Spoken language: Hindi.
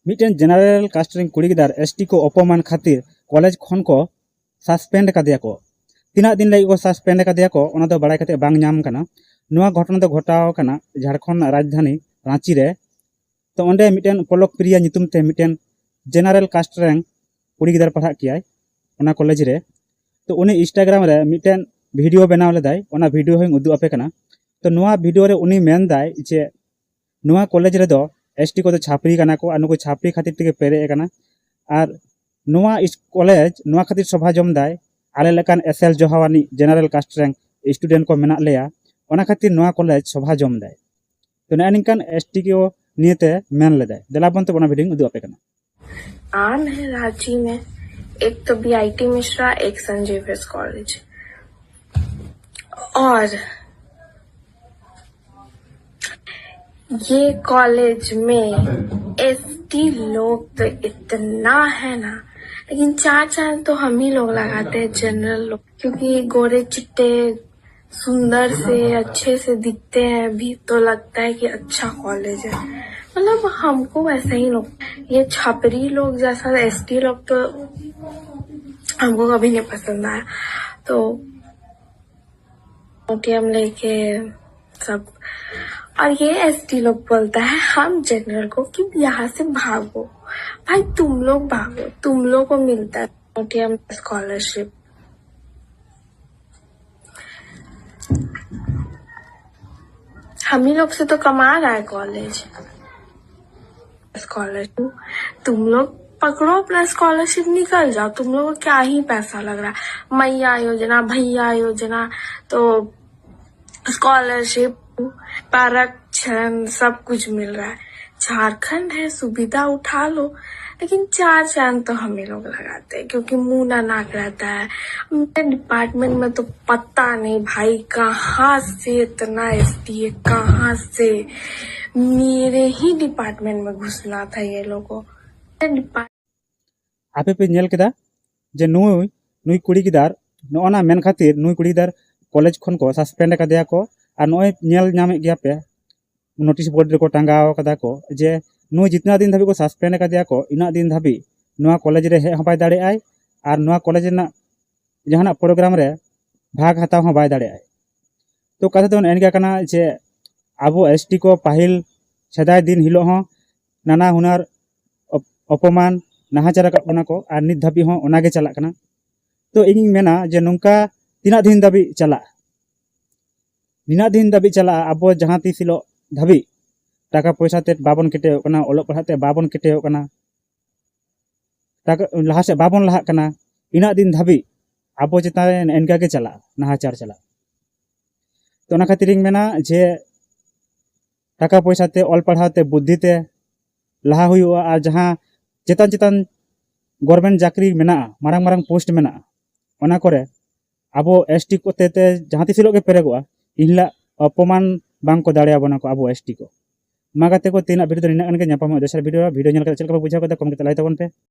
मिटन जेनारेल कास्ट रेन कुड़ी गिदार एसटी को अपमान खातिर कॉलेज खन को सस्पेंड कदिया को तीना दिन लगी को सस्पेंड कदिया को ओना दो बड़ाई कते बांग नाम कना नुआ घटना दो घटाव कना झारखंड राजधानी रांची रे। तो ओंडे मिटन पलक प्रिया नितुम ते मिटन जेनारेल कास्ट रेन कुड़ी गिदार पढ़ा कियाय ओना कॉलेज रे। तो उनी इंस्टाग्राम रे मिटन वीडियो बनाव लेदाय ओना वीडियो होय उदु आपे कना। तो नुआ वीडियो रे उनी मेन दाय जे नुआ कॉलेज रे दो एसटी को छापरी कना को और नुको छापरी खातिर तेगे पेरे कना और नुआ इस कॉलेज नुआ खातिर सभा जम दाय आले लेकान एसएल जोहावानी जेनारेल कास्ट रैंक स्टूडेंट को मेना लेया ओना खातिर नुआ कॉलेज सभा जम दाय। तो नेनिकान एसटी को नियते मेन लेदाय देलाबन तो बना वीडियो उदु आपे कना। आम है रांची में एक तो बीआईटी मिश्रा एक संजय वेस कॉलेज और ये कॉलेज में एसटी लोग तो इतना है ना, लेकिन चार चांद तो हम ही लोग लगाते हैं जनरल लोग, क्योंकि गोरे चिट्टे सुंदर से अच्छे से दिखते हैं भी तो लगता है कि अच्छा कॉलेज है। मतलब हमको वैसे ही लोग ये छपरी लोग जैसा एसटी लोग तो हमको कभी नहीं पसंद आया। तो ओटीएम लेके सब और ये एसटी लोग बोलता है हम जनरल को कि यहाँ से भागो। भाई तुम लोग भागो, तुम लोग को मिलता है ओटीएम स्कॉलरशिप। हम ही लोग से तो कमा रहा है कॉलेज स्कॉलरशिप। तुम लोग पकड़ो अपना स्कॉलरशिप निकल जाओ, तुम लोग को क्या ही पैसा लग रहा है। मैया योजना भैया योजना तो स्कॉलरशिप आरक्षण सब कुछ मिल रहा है। झारखंड है सुविधा उठा लो, लेकिन चार चांद तो हम ही लोग लगाते हैं क्योंकि मुंह ना नाक रहता है। मेरे डिपार्टमेंट में तो पता नहीं भाई कहाँ से इतना एसटी है, कहाँ से मेरे ही डिपार्टमेंट में घुसना था ये लोगों। आपे पे नेल केदा जे नुई नुई कुड़ी गिदार नोना मेन खातिर नुई कुड़ी गिदार कॉलेज खन को सस्पेंड कदिया को और नोय नेल नामे गया पे नोटिस बोर्ड रे को टांगाव कदा को जे नुई जितना दिन धाबी को सस्पेंड कदिया को इना दिन धाबी नुआ कॉलेज रे हे हबाय दाड़े आय और नुआ कॉलेज ना जहाना प्रोग्राम रे भाग हताव हो बाय दाड़े आय। तो कथा तो एनगा कना जे आबो एसटी को पाहिल सेदाय दिन हिलो हो नाना हुनार अपमान नाहाचार कना को और नित धाबी हो ओनागे चला कना। तो इन मेना जे नुंका तीना दिन दाबी चला निना दिन दाबी चला अब जहाँ तीस हिलो धाबी टाका पैसा ते बाबन केटे कना ओलो पढ़ाते बाबन केटे कना टाका लहा से बाबन लहा कना इना दिन धाबी अब चेतान एनका के चला नाहाचार चला। तो ओना खातिर मेना जे टाका पैसा ते ऑल पढ़ाते बुद्धि ते लहा हुआ और जहाँ चेतान चेतान गवर्नमेंट चाकरी मेना मारंग मारंग पोस्ट मेना ओना करे अब एसटी को ते जहाँ तीस के पेरेगोआ इनला अपमान बांग को दाड़े बना को अब एसटी को मागाते को तीना वीडियो निना के वीडियो चल बुझा कम के लाइक तबन पे।